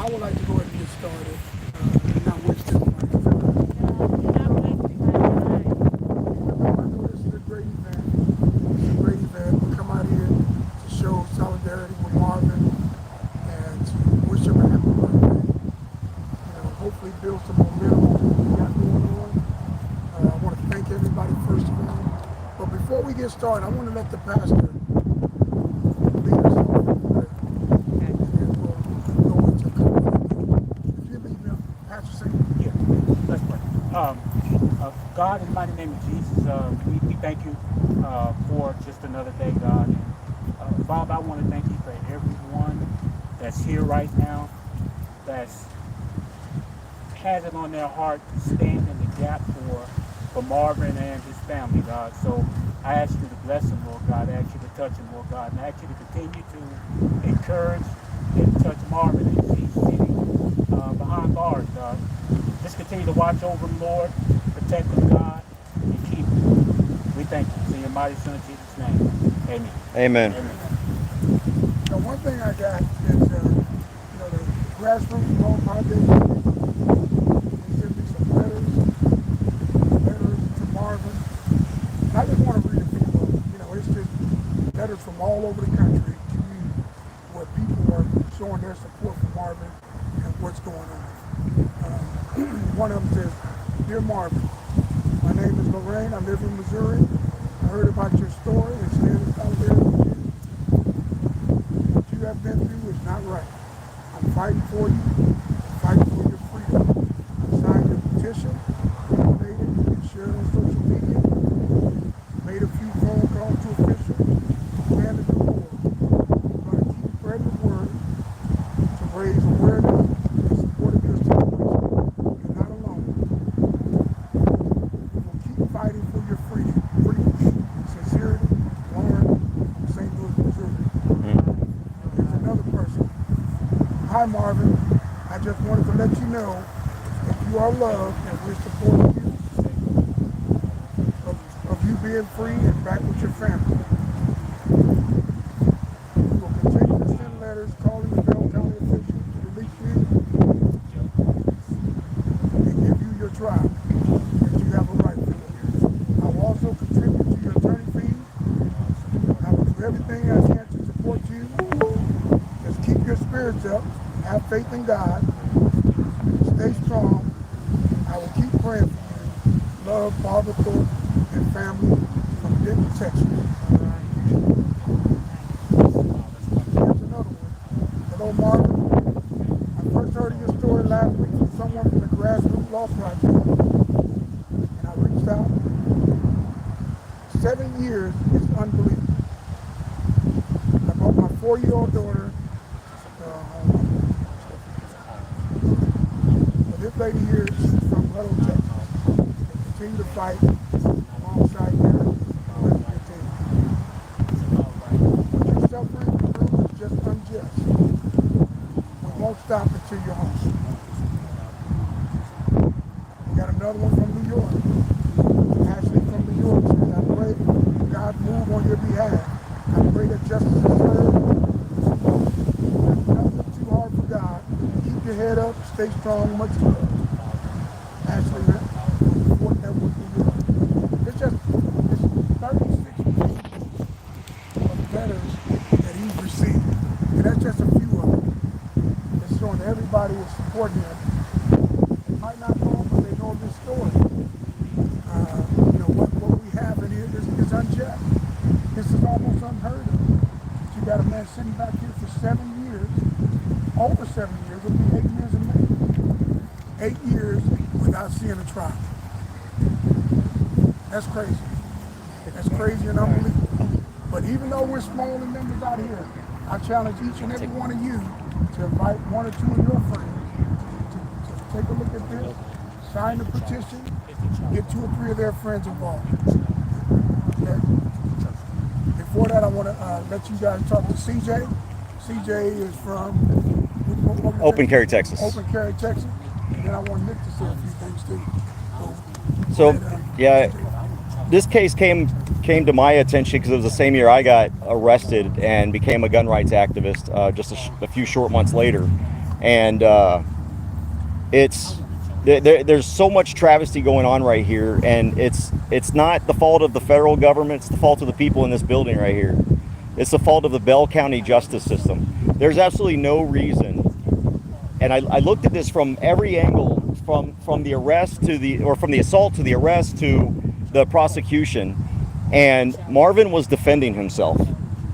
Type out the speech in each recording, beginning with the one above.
I would like to go ahead and get started. Not waste anybody's time. I know this is a great event. It's a great event. We come out here to show solidarity with Marvin and to wish him a happy birthday. Hopefully build some momentum on what we got going on. I want to thank everybody first of all. But before we get started, I want to let the pastor lead us off in prayer. And then we'll go into communion. If you lead me, Pastor Sam. Yeah, let's pray. God, in the mighty name of Jesus, we thank you for just another day, God. And Father, I want to thank you for everyone that's here right now, that's has it on their heart to stand in the gap for Marvin and his family, God. So I ask you to bless him, Lord God. I ask you to touch him, Lord God. And I ask you to continue to encourage and touch Marvin as he's sitting behind bars, God. Just continue to watch over him, Lord. Protect him, God, and keep him. We thank you. In your mighty Son, Jesus' name. Amen. Amen. Amen. Now, one thing I got is, the grassroots Rome Foundation. Send me some letters to Marvin. And I just want to read a few. It's just letters from all over the country to you where people are showing their support for Marvin and what's going on. One of them says, "Dear Marvin, my name is Lorraine. I live in Missouri. I heard about your story and stand in solidarity with you. What you have been through is not right. I'm fighting for you, fighting for your freedom. Signed a petition, made it, and shared on social media, made a few phone calls to officials, expanded the board. I'm going to keep spreading the word to raise awareness and support of your situation. You're not alone. We will keep fighting for your freedom. Sincerely, Lauren from St. Louis, Missouri." There's another person. "Hi Marvin, I just wanted to let you know that you are loved and we're supporting you of you being free and back with your family. We will continue to send letters calling the Belton County officials to release you and give you your trial that you have a right to. I will also contribute to your attorney fees. I will do everything I can to support you. Just keep your spirits up, have faith in God, stay strong. I will keep praying for you. Love, Barbara Thorpe and family from Denton, Texas." Here's another one. "Hello, Marvin. I first heard of your story last week from someone from the Grassroots Law Project, and I reached out. 7 years is unbelievable. I brought my 4-year-old daughter home. This lady here is from Belton, Texas. They continue to fight alongside their team. What you're suffering through is just unjust. We won't stop until you're home." We got another one from New York. Ashley from New York says, "I pray God move on your behalf. I pray that justice is served. There's nothing too hard for God. Keep your head up, stay strong, much love." Ashley, Fort Edward, New York. It's 36 of letters that he's received. And that's just a few of them. It's showing that everybody is supporting him. They might not know him, but they know this story. What we have in here is unjust. This is almost unheard of. You got a man sitting back here for 7 years, over 7 years, it'll be 8 years in May. 8 years without seeing a trial. That's crazy. That's crazy and unbelievable. But even though we're small in numbers out here, I challenge each and every one of you to invite 1 or 2 of your friends to take a look at this, sign the petition, get 2 or 3 of their friends involved. Okay? Before that, I want to let you guys talk to CJ. CJ is from Open Carry, Texas. Open Carry, Texas. And then I want Nick to say a few things too. So, this case came to my attention because it was the same year I got arrested and became a gun rights activist just a few short months later. And there's so much travesty going on right here, and it's not the fault of the federal government. It's the fault of the people in this building right here. It's the fault of the Bell County justice system. There's absolutely no reason, and I looked at this from every angle, from the arrest to from the assault to the arrest to the prosecution, and Marvin was defending himself.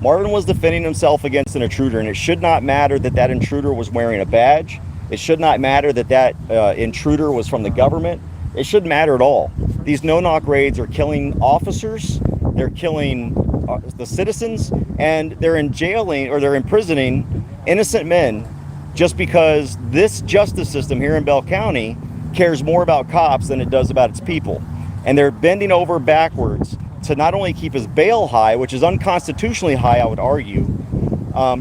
Marvin was defending himself against an intruder, and it should not matter that that intruder was wearing a badge. It should not matter that that intruder was from the government. It shouldn't matter at all. These no-knock raids are killing officers, they're killing the citizens, and they're imprisoning innocent men just because this justice system here in Bell County cares more about cops than it does about its people. And they're bending over backwards to not only keep his bail high, which is unconstitutionally high, I would argue,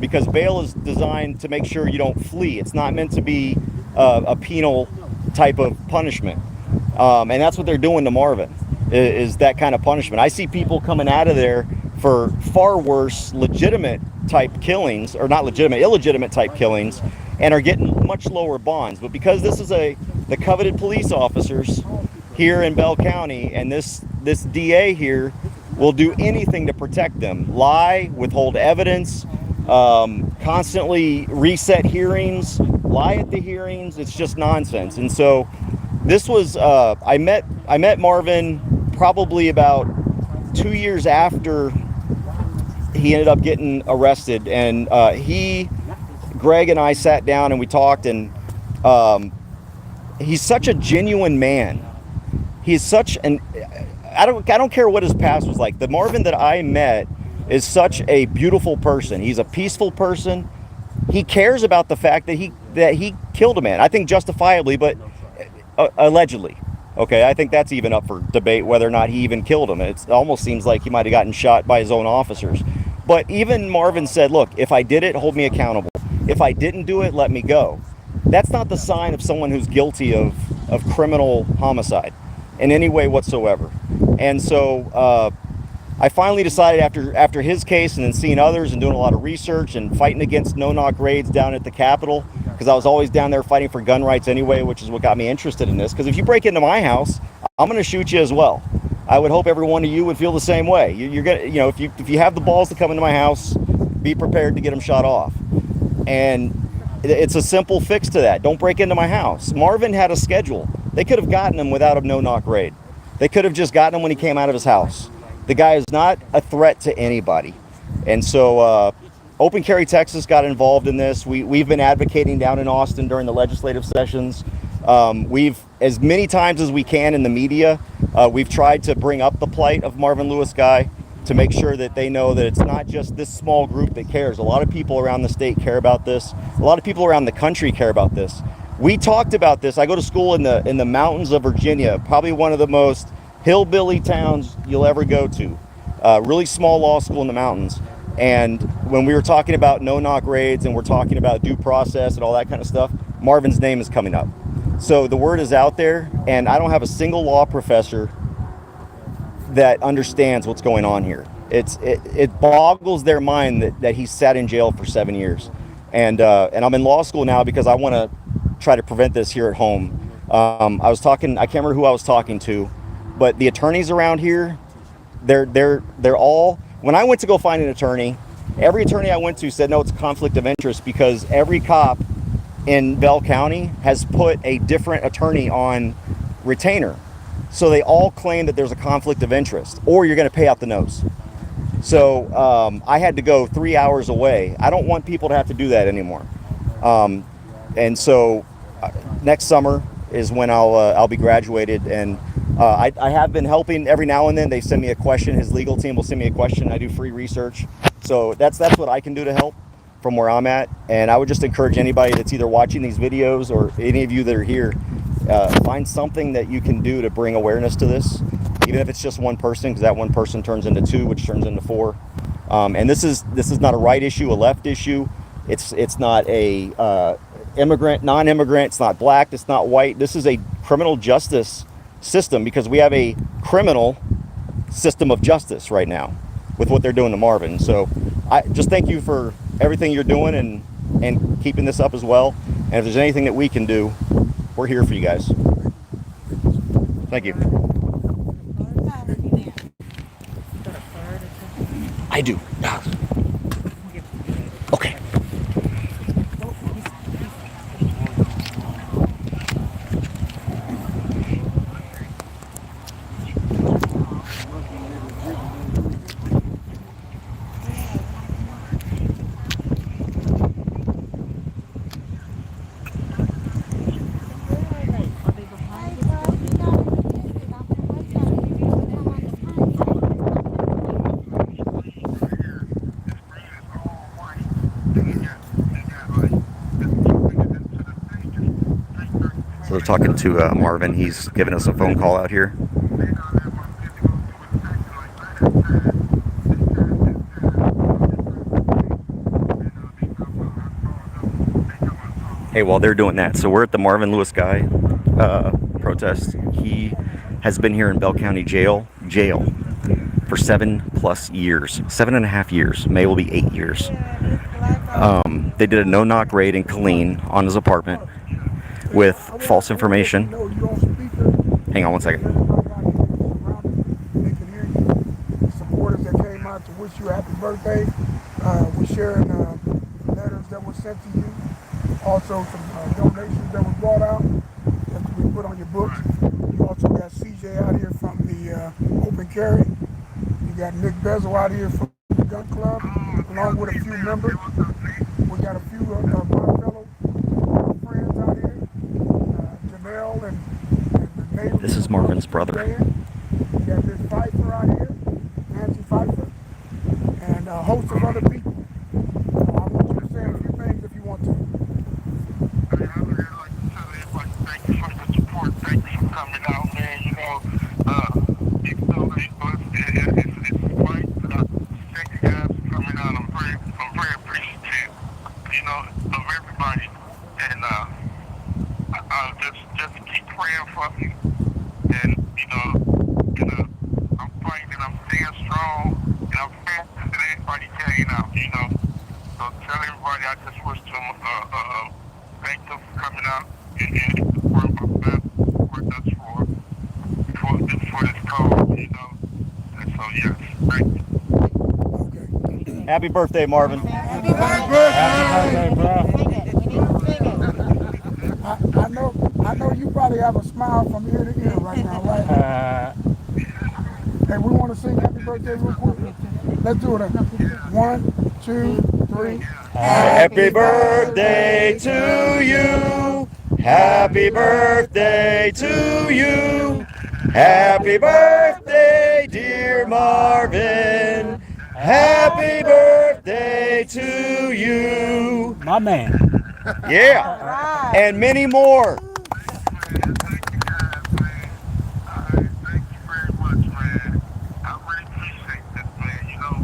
because bail is designed to make sure you don't flee. It's not meant to be a penal type of punishment. And that's what they're doing to Marvin, is that kind of punishment. I see people coming out of there for far worse legitimate type killings, or not legitimate, illegitimate type killings, and are getting much lower bonds. But because this is the coveted police officers here in Bell County, and this DA here will do anything to protect them, lie, withhold evidence, constantly reset hearings, lie at the hearings. It's just nonsense. And so this was I met Marvin probably about 2 years after he ended up getting arrested, and Greg and I sat down and we talked, and he's such a genuine man. He's such an I don't care what his past was like. The Marvin that I met is such a beautiful person. He's a peaceful person. He cares about the fact that he killed a man. I think justifiably, but allegedly. Okay, I think that's even up for debate whether or not he even killed him. It almost seems like he might have gotten shot by his own officers. But even Marvin said, look, if I did it, hold me accountable. If I didn't do it, let me go. That's not the sign of someone who's guilty of criminal homicide in any way whatsoever. And so I finally decided after his case, and then seeing others and doing a lot of research and fighting against no-knock raids down at the Capitol, because I was always down there fighting for gun rights anyway, which is what got me interested in this. Because if you break into my house, I'm going to shoot you as well. I would hope every one of you would feel the same way. You're gonna, if you have the balls to come into my house, be prepared to get them shot off. And it's a simple fix to that. Don't break into my house. Marvin had a schedule. They could have gotten him without a no-knock raid. They could have just gotten him when he came out of his house. The guy is not a threat to anybody. And so Open Carry Texas got involved in this. We've been advocating down in Austin during the legislative sessions. We've, as many times as we can in the media, we've tried to bring up the plight of Marvin Lewis Guy to make sure that they know that it's not just this small group that cares. A lot of people around the state care about this. A lot of people around the country care about this. We talked about this. I go to school in the mountains of Virginia, probably one of the most hillbilly towns you'll ever go to. Really small law school in the mountains. And when we were talking about no-knock raids and we're talking about due process and all that kind of stuff, Marvin's name is coming up. So the word is out there, and I don't have a single law professor that understands what's going on here. It boggles their mind that he sat in jail for 7 years. And I'm in law school now because I want to try to prevent this here at home. I can't remember who I was talking to, but the attorneys around here, they're all, when I went to go find an attorney, every attorney I went to said, no, it's a conflict of interest because every cop in Bell County has put a different attorney on retainer. So they all claim that there's a conflict of interest, or you're going to pay out the nose. So I had to go 3 hours away. I don't want people to have to do that anymore. And so next summer is when I'll be graduated, and I have been helping every now and then. They send me a question. His legal team will send me a question. I do free research. So that's what I can do to help from where I'm at. And I would just encourage anybody that's either watching these videos or any of you that are here, find something that you can do to bring awareness to this, even if it's just one person, because that one person turns into two, which turns into four. And this is not a right issue, a left issue. It's not a immigrant, non-immigrant. It's not black. It's not white. This is a criminal justice system because we have a criminal system of justice right now with what they're doing to Marvin. So I just thank you for everything you're doing and keeping this up as well. And if there's anything that we can do, we're here for you guys. Thank you. I do. Okay. So they're talking to Marvin. He's giving us a phone call out here. Hey, while they're doing that, so we're at the Marvin Lewis guy protest. He has been here in Bell County jail for 7+ years, 7.5 years. May will be 8 years. They did a no-knock raid in Killeen on his apartment with false information. Hang on one second. They can hear you. Supporters that came out to wish you a happy birthday. We're sharing letters that were sent to you. Also some donations that were brought out that we put on your books. You also got CJ out here from the Open Carry. You got Nick Bezel out here from the Gun Club, along with a few members. We got a few of my fellow friends out here, Janelle and the neighbor. This is Marvin's brother. You got this Pfeiffer out here, Nancy Pfeiffer, and a host of other people. I want you to say a few things if you want to. I would like to tell everybody thank you for the support. Thank you for coming out, man. You know, even though it's white, thank you guys for coming out. I'm very appreciative, you know, of everybody. And just keep praying for me. And, you know, I'm fighting and I'm staying strong. And I'm thankful that everybody came out, you know. So tell everybody I just wish them thank them for coming out and support my family, support us for this cause, you know. And so yes, thank you. Okay. Happy birthday, Marvin. Happy birthday! Happy birthday, bro. I know you probably have a smile from ear to ear right now, right? Hey, we want to sing happy birthday real quick. Let's do it. 1, 2, 3. Happy birthday to you. Happy birthday to you. Happy birthday, dear Marvin. Happy birthday to you. My man. Yeah. And many more. Thank you guys, man. Thank you very much, man. I really appreciate this, man. You know,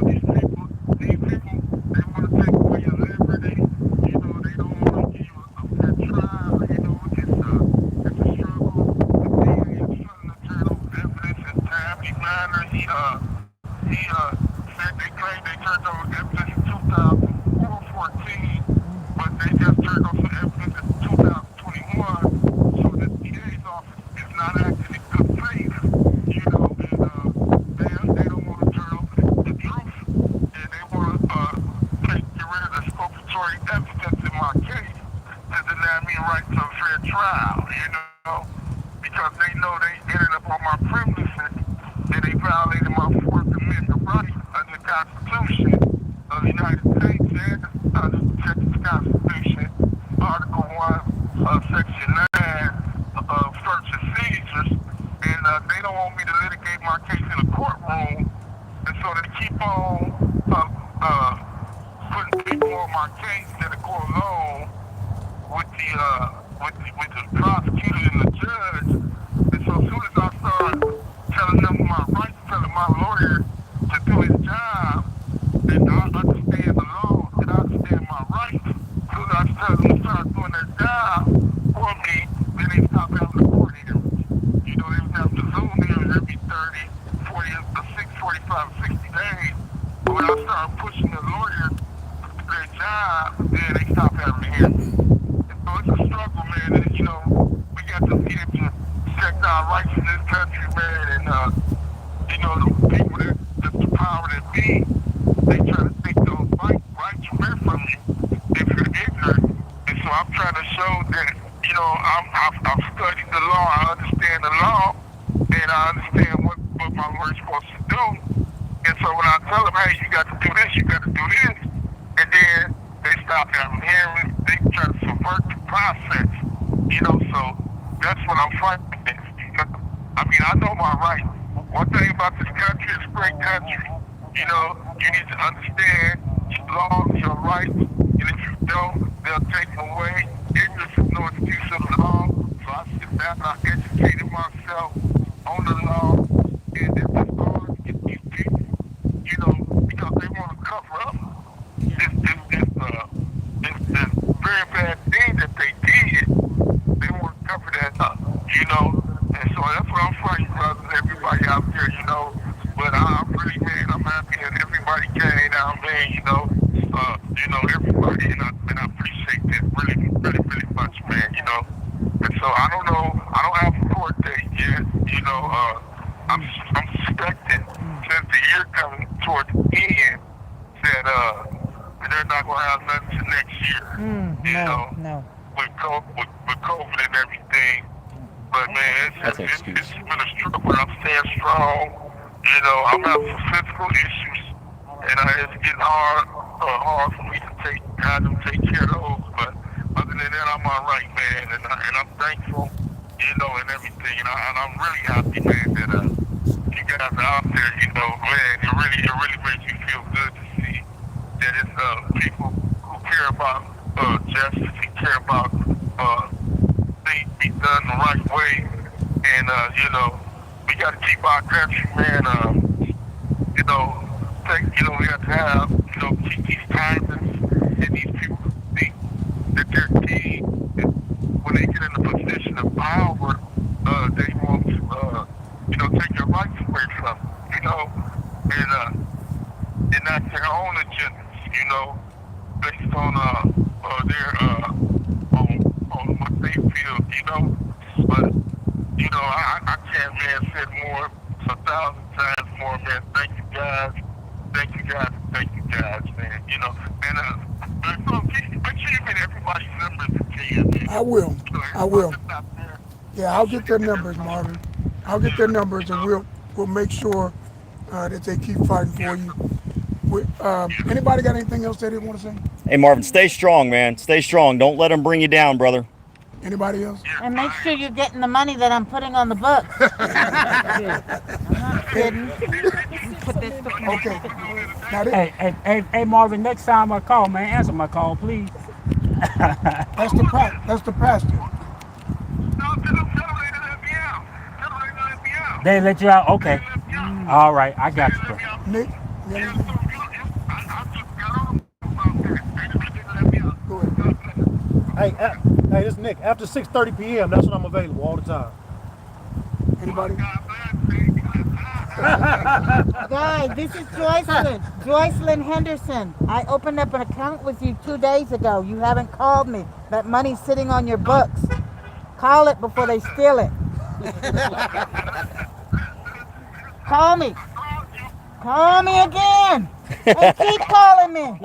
these people, they want to take away your liberty. You know, they don't want to give you a fair trial. You know, it's a struggle. The DA is trying to turn over evidence in a timely manner. He said they claim they turned over evidence in 2014, but they just turned over evidence in 2021. So the DA's office is not acting in good faith, you know, and they don't want to turn over the truth, and they want to get rid of the exculpatory evidence in my case to deny me a right to a fair trial, you know, because they know they ended up on my premises and they violated my Fourth Amendment right under the Constitution of the United States and under the Texas Constitution, Article 1, Section 9 of search and seizures. And they don't want me to litigate my case in a courtroom. And so they keep on putting people on my case that go along with the prosecutor and the judge. And so as soon as I start telling them my rights, telling my lawyer to do his job, and I understand the law and I understand my rights, as soon as I tell them to start doing their job for me, then they stop having the court hearings. You know, they was having the Zoom hearings every 30, 40, 45, 60 days. But when I started pushing the lawyers to do their job, then man, they stop having to hear me. And so it's a struggle, man, and, you know, we got to be able to protect our rights in this country, man, and, you know, the people the power that be, they try to take those rights away from you if you're ignorant. And so I'm trying to show that, you know, I've studied the law, I understand the law, and I understand what my work's supposed to do. And so when I tell them, hey, you got to do this, you got to do this, and then they stop having hearing, they try to subvert the process, you know, so that's what I'm fighting against. You know? I mean, I know my rights. One thing about this country, it's a great country. You know, you need to understand your laws, your rights, and if you don't, they'll take them away. Ignorance is no excuse of the law. So I sit down and I educated myself on the law, and it's just hard to get these people, you know, because they want to cover up this very bad thing that they did. They want to cover that up, you know. And so that's what I'm fighting, brothers, everybody out there, you know. But I'm really, man, I'm happy that everybody came out, man, you know, everybody, and I appreciate that really, really, really much, man, you know. And so I don't know, I don't have a court date yet, you know. I'm suspecting, since the year coming toward the end, that they're not going to have nothing till next year, you know, with COVID and everything. But man, it's been a struggle, but I'm staying strong. You know, I'm having some physical issues, and it's getting hard for me to have them take care of those. But other than that, I'm all right, man, and I'm thankful, you know, and everything. And I'm really happy, man, that you guys are out there. You know, man, it really makes me feel good to see that it's people who care about justice and care about things be done the right way, and you know, we got to keep our country, man. You know, we have to have, you know, keep these tyrants and these people who think that they're king, and when they get in a position of power, they want to, you know, take your rights away from them, you know, and enact their own agendas, you know, based on on what they feel, you know. But, you know, I can't, man, say more, 1,000 times more, man. Thank you guys. Thank you guys. Thank you guys, man. You know, and so make sure you get everybody's numbers if you can, man. I will. So I will. everybody's out there, Yeah, I'll get their numbers, Marvin. I'll get their numbers, and we'll make sure that they keep fighting for you. Anybody got anything else they didn't want to say? Hey, Marvin, stay strong, man. Stay strong. Don't let them bring you down, brother. Anybody else? And make sure you're getting the money that I'm putting on the books. I'm not kidding. Put this Okay. Now, Hey, Marvin, next time I call, man, answer my call, please. that's the pastor. no, tell them they didn't let me out. Tell them they didn't let me out. They let you out? Okay. They let me out. All right, I got you, bro. Nick, Yeah, so I just got on about that. They didn't let me out. go ahead. Hey, this is Nick. After 6:30 p.m., that's when I'm available all the time. Anybody? Guys, this is Joycelyn Henderson. I opened up an account with you 2 days ago. You haven't called me. That money's sitting on your books. Call it before they steal it. Call me. Call me again. Hey, keep calling me.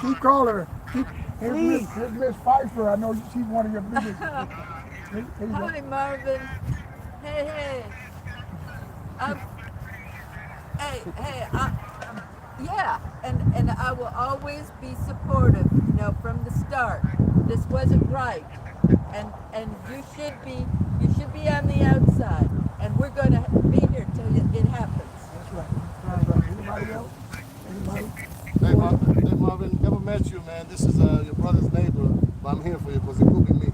Keep calling her. Here's Miss Pfeiffer. I know she's one of your biggest. Here you go. Hi, Marvin. Hey. Yeah, and I will always be supportive, you know, from the start. This wasn't right. And you should be on the outside. And we're going to be here till it happens. That's right. Anybody else? Anybody? Hey, Marvin, never met you, man. This is your brother's neighbor, but I'm here for you because it could be me.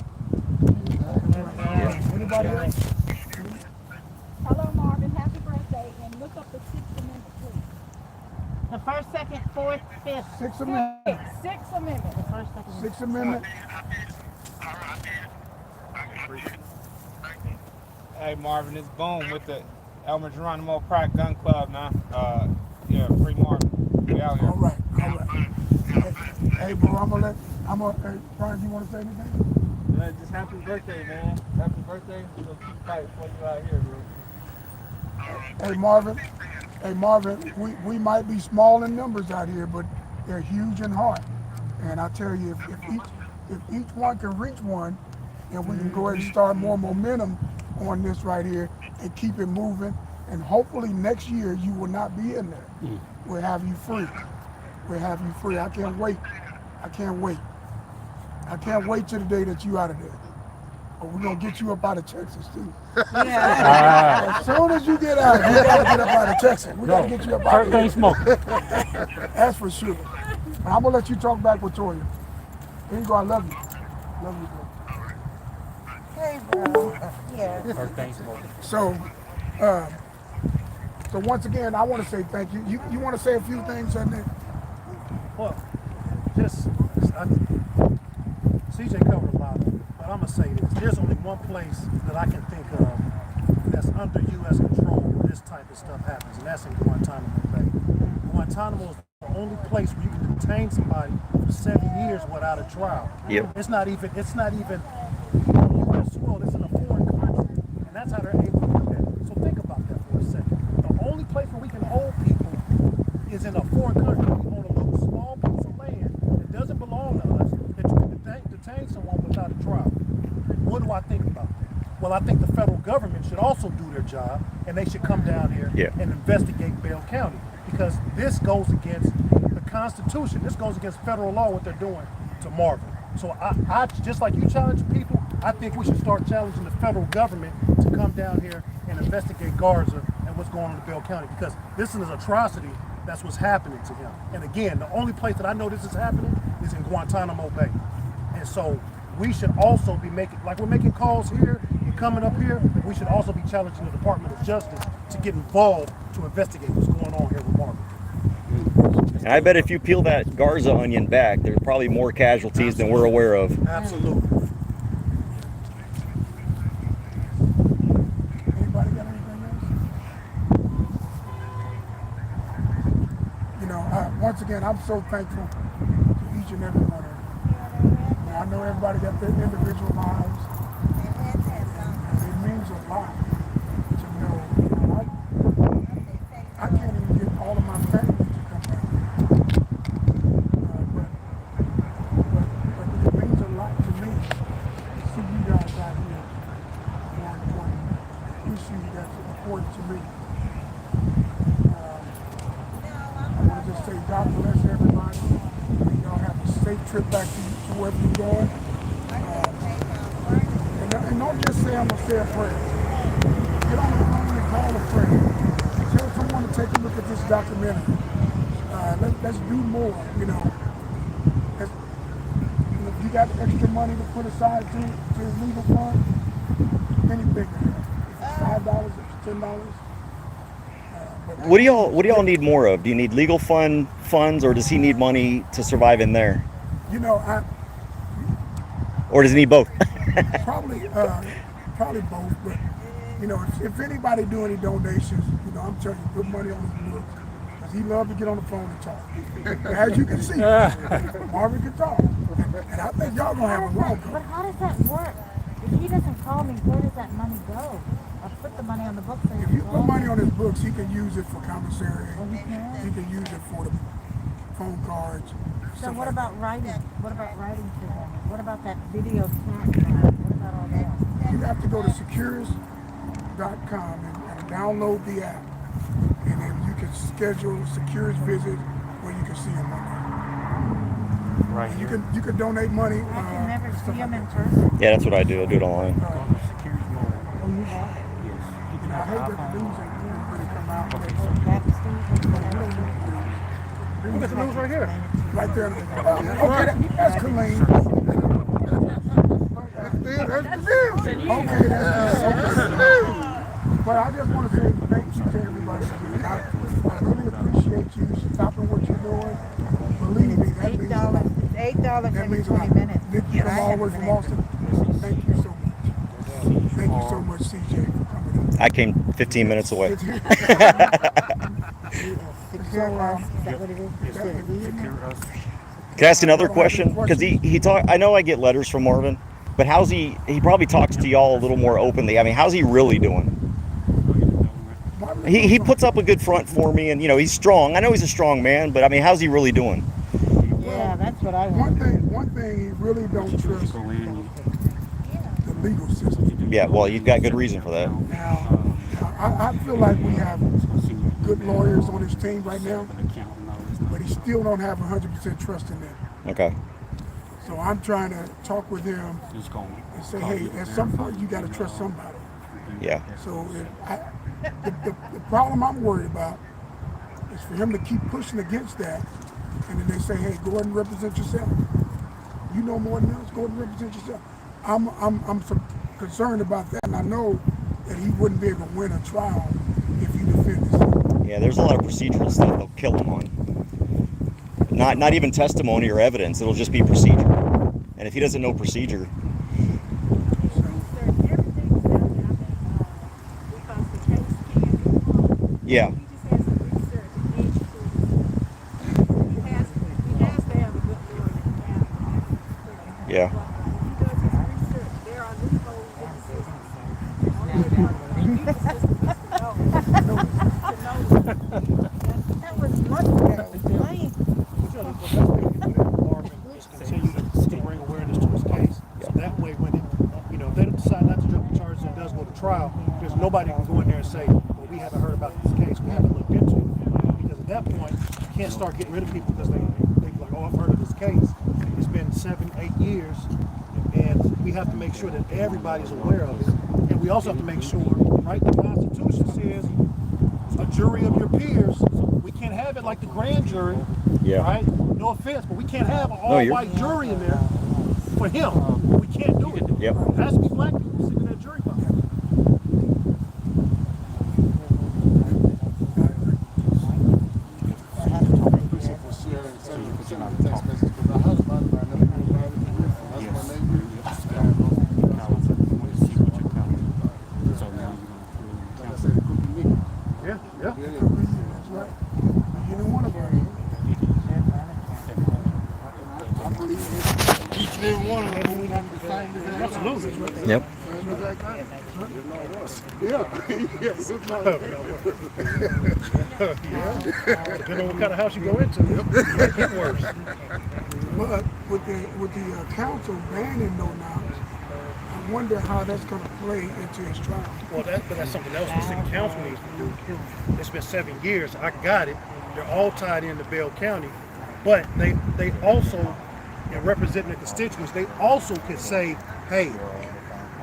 Anybody else? Hello, Marvin. Happy birthday. And look up the Sixth Amendment, please. The first, second, fourth, fifth. Sixth Amendment. Sixth Amendment. The first, second, Sixth Amendment. Hey Marvin, it's Boom with the Elmer Geronimo Pratt Gun Club, man. Yeah, free Marvin. We out here. All right. Hey, bro, hey, Brian, you want to say anything? Man, just happy birthday, man. Happy birthday. We're gonna keep fighting for you out here, bro. Hey, Marvin, we might be small in numbers out here, but they're huge in heart. And I tell you, if each one can reach one, and we can go ahead and start more momentum on this right here and keep it moving. And hopefully next year you will not be in there. We'll have you free. We'll have you free. I can't wait. I can't wait. I can't wait till the day that you out of there. But we're gonna get you up out of Texas too. As soon as you get out, we gotta get up out of Texas. We gotta get you up out of First thing here. smoking. That's for sure. But I'm gonna let you talk back with Toya. Here you go. I love you. Love you, bro. Hey, bro. Yeah. First thing smoking. So once again, I want to say thank you. You want to say a few things, Nick? Well, CJ covered a lot of it, but I'm gonna say this: there's only one place that I can think of that's under U.S. control where this type of stuff happens, and that's in Guantanamo Bay. Guantanamo is the only place where you can detain somebody for 7 years without a trial. Yep. It's not even on U.S. soil. It's in a foreign country, and that's how they're able to do that. So think about that for a second. The only place where we can hold people is in a foreign country. We own a little small piece of land that doesn't belong to us, that you can detain someone without a trial. What do I think about that? Well, I think the federal government should also do their job, and they should come down here and investigate Belton County, because this goes against the Constitution. This goes against federal law, what they're doing to Marvin. So I just like you challenge people, I think we should start challenging the federal government to come down here and investigate Garza and what's going on in Belton County, because this is an atrocity. That's what's happening to him. And again, the only place that I know this is happening is in Guantanamo Bay. And so we should also be making, like we're making calls here and coming up here, we should also be challenging the Department of Justice to get involved to investigate what's going on here with Marvin. And I bet if you peel that Garza onion back, there's probably more casualties than we're aware of. Absolutely. Anybody got anything else? You know, once again, I'm so thankful to each and every one of you. Now, I know everybody got their individual lives. It means a lot to know. I can't even get all of my family to come down here. But it means a lot to me to see you guys out here on one issue that's important to me. I want to just say God bless everybody. Y'all have a safe trip back to wherever you're going. And don't just say I'm going to say a prayer. Get on the phone and call a friend. Tell someone to take a look at this documentary. Let's do more, you know. If you got extra money to put aside to legal fund, any bigger. If it's $5, if it's $10. What do y'all need more of? Do you need legal funds, or does he need money to survive in there? You know, Or does he need both? probably both. But you know, if anybody do any donations, you know, I'm telling you, put money on his books, because he loves to get on the phone and talk. As you can see, Marvin can talk, and I think y'all gonna have a long But how does that work? If he doesn't call me, where does that money go? I put the money on the books. So If you put money on his books, he can use it for commissary. Oh, he can? He can use it for the phone cards. So stuff what like about writing? What about writing to him? What about that video chat? What about all that? that. You have to go to securus.com and download the app, and then you can schedule Securus visit where you can see him on there. Right And here. you can donate money. I can never and see stuff him like in that. person. Yeah, that's what I do. I do it online. Security mode. Oh, you have? Yes. You can I have hate an that the iPhone. news ain't really come out. Look at the news right here. Right there. Okay, that's clean. Okay, that's but I just want to say thank you to everybody. I really appreciate you stopping what you're doing. Believe me, that means a lot. It's $8 That every means a 20 lot. minutes. Nick, you come all the way from Austin. Thank you so much. Thank you so much, CJ, for coming in. I came 15 minutes away. Secure us. Is that what it is? Secure us. Can I ask another I don't have any question? Because questions. he talk. I know I get letters from Marvin, but how's he? He probably talks to y'all a little more openly. I mean, how's he really doing? Marvin He doing puts up a good front for me, and he's strong. I know he's a strong man, but I mean, how's he really doing? Yeah, that's what I One want. thing he really don't trust the legal system. Yeah, well, you've got good reason for that. Now, I feel like we have good lawyers on his team right now, but he still don't have 100% trust in them. Okay. So I'm trying to talk with him and say, hey, at some point you got to trust somebody. Yeah. So the problem I'm worried about is for him to keep pushing against that, and then they say, hey, go ahead and represent yourself. You know more than us, go ahead and represent yourself. I'm so concerned about that, and I know that he wouldn't be able to win a trial if he defends himself. Yeah, there's a lot of procedural stuff they'll kill him on. Not even testimony or evidence. It'll just be procedure. And if he doesn't know procedure, yeah. Yeah. That was months ago. Right. Continue to bring awareness to his case. So that way, when if they decide not to drop the charges and it does go to trial, there's nobody who can go in there and say, well, we haven't heard about this case, we haven't looked into it. Because at that point, you can't start getting rid of people because they like, oh, I've heard of this case. It's been 7-8 years, and we have to make sure that everybody's aware of it. And we also have to make sure, right, the Constitution says a jury of your peers. We can't have it like the grand jury, right? No offense, but we can't have an all-white jury in there for him. We can't do it. Yep. It has to be black people sitting in that jury box. Yeah. That's right. You don't want to burn him. I believe each and every one of them we have to fight. Absolutely. Yep. Yes. Depending on what kind of house you go into, it might get worse. But with the council banning no knowledge, I wonder how that's going to play into his trial. Well, that's something else the city council needs to do. It's been 7 years. I got it. They're all tied into Belton County, but they also, in representing the constituents, they also could say, hey,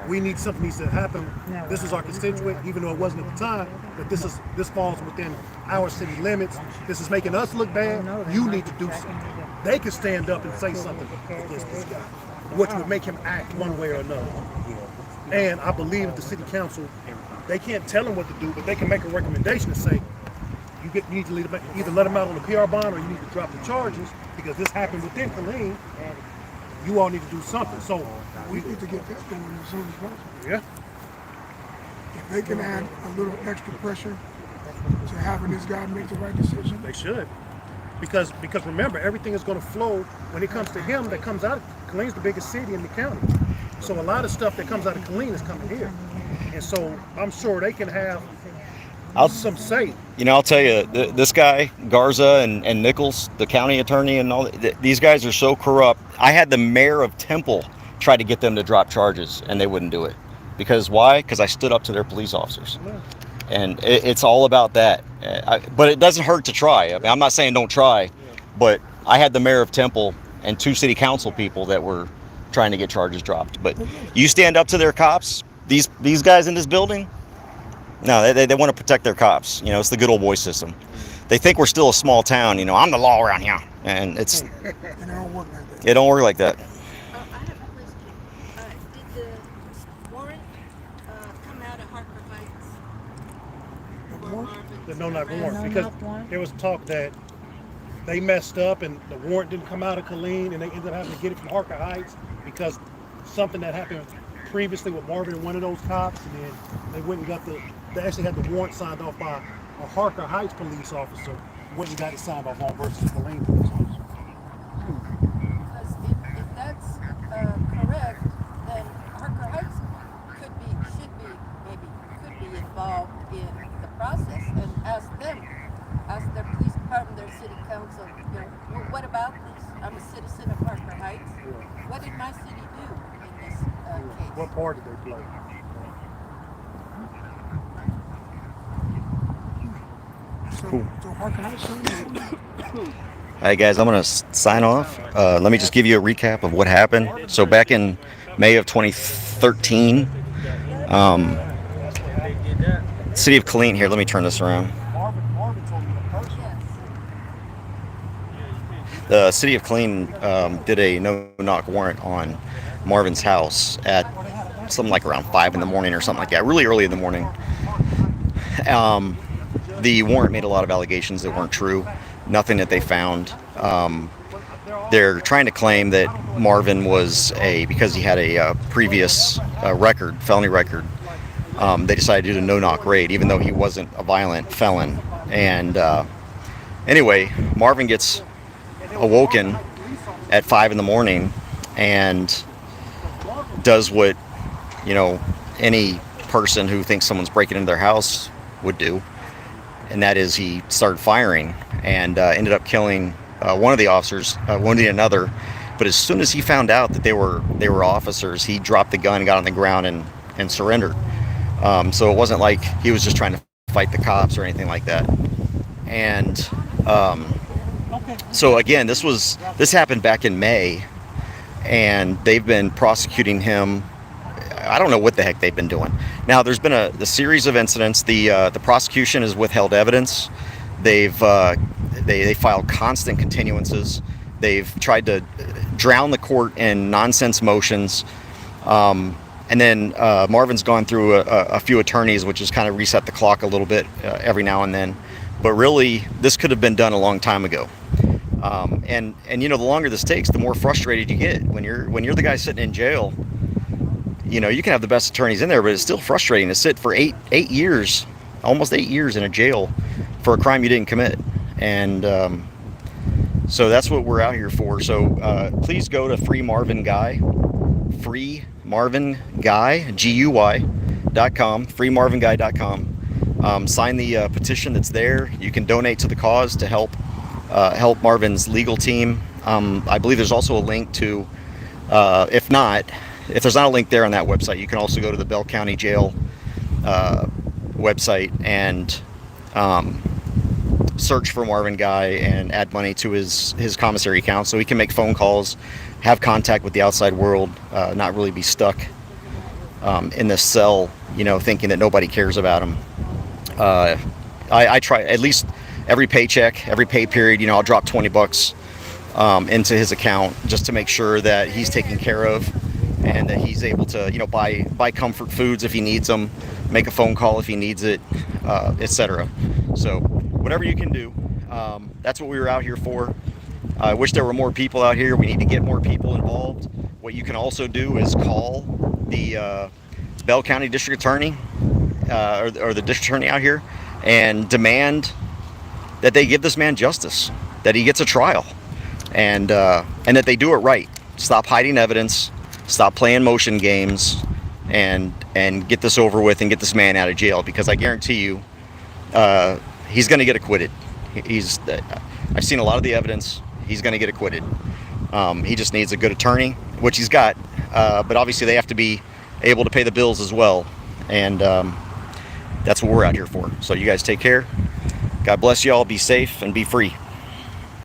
we need something needs to happen. This is our constituent, even though it wasn't at the time, but this falls within our city limits. This is making us look bad. You need to do something. They could stand up and say something against this guy, which would make him act one way or another. And I believe that the city council, they can't tell him what to do, but they can make a recommendation and say, you need to either let him out on the PR bond or you need to drop the charges because this happened within Killeen. You all need to do something. So We need to get that going as soon as possible. yeah. If they can add a little extra pressure to having this guy make the right decision. They should. Because remember, everything is going to flow when it comes to him that comes out of Killeen's the biggest city in the county. So a lot of stuff that comes out of Killeen is coming here. And so I'm sure they can have some say. I'll tell you, this guy, Garza and Nichols, the county attorney and all, these guys are so corrupt. I had the mayor of Temple try to get them to drop charges, and they wouldn't do it. Because why? Because I stood up to their police officers. And it's all about that. But it doesn't hurt to try. I mean, I'm not saying don't try, but I had the mayor of Temple and 2 city council people that were trying to get charges dropped. But you stand up to their cops, these guys in this building, no, they want to protect their cops. It's the good old boy system. They think we're still a small town. I'm the law around here, and it don't work like that. It don't work like that. I have a question. Did the warrant come out of Harper Heights? The no-knock warrant, because there was talk that they messed up and the warrant didn't come out of Killeen and they ended up having to get it from Harker Heights because something that happened previously with Marvin and one of those cops, and then they went and got they actually had the warrant signed off by a Harker Heights police officer, went and got it signed off on versus Killeen police officer. my city do in this case? What part did they play? So how can I say All right, guys, I'm going to sign off. Let me just give you a recap of what happened. So back in May of 2013, city of Killeen here. Let me turn this around. Marvin told me the person. The city of Killeen did a no-knock warrant on Marvin's house at something like around 5 in the morning or something like that, really early in the morning. The warrant made a lot of allegations that weren't true, nothing that they found. They're trying to claim that Marvin was because he had a previous felony record, they decided to do a no-knock raid, even though he wasn't a violent felon. And anyway, Marvin gets awoken at 5 in the morning and does what, any person who thinks someone's breaking into their house would do. And that is he started firing and ended up killing one of the officers, wounding another. But as soon as he found out that they were officers, he dropped the gun, got on the ground, and surrendered. So it wasn't like he was just trying to fight the cops or anything like that. And so again, this happened back in May, and they've been prosecuting him. I don't know what the heck they've been doing. Now, there's been a series of incidents. The prosecution has withheld evidence. They filed constant continuances. They've tried to drown the court in nonsense motions. And then Marvin's gone through a few attorneys, which has kind of reset the clock a little bit every now and then. But really, this could have been done a long time ago. And the longer this takes, the more frustrated you get. When you're the guy sitting in jail, you can have the best attorneys in there, but it's still frustrating to sit for eight years, almost 8 years in a jail for a crime you didn't commit. And so that's what we're out here for. So please go to Free Marvin Guy, GUY.com, freemarvinguy.com. Sign the petition that's there. You can donate to the cause to help Marvin's legal team. I believe there's also a link to, if there's not a link there on that website, you can also go to the Bell County Jail website and search for Marvin Guy and add money to his commissary account so he can make phone calls, have contact with the outside world, not really be stuck in this cell, thinking that nobody cares about him. I try at least every paycheck, every pay period, I'll drop $20 into his account just to make sure that he's taken care of and that he's able to, buy comfort foods if he needs them, make a phone call if he needs it, etc. So whatever you can do, that's what we were out here for. I wish there were more people out here. We need to get more people involved. What you can also do is call the Bell County District Attorney or the District Attorney out here and demand that they give this man justice, that he gets a trial, and that they do it right. Stop hiding evidence, stop playing motion games, and get this over with and get this man out of jail, because I guarantee you he's going to get acquitted. I've seen a lot of the evidence. He's going to get acquitted. He just needs a good attorney, which he's got, but obviously they have to be able to pay the bills as well, and that's what we're out here for. So you guys take care. God bless you all. Be safe and be free.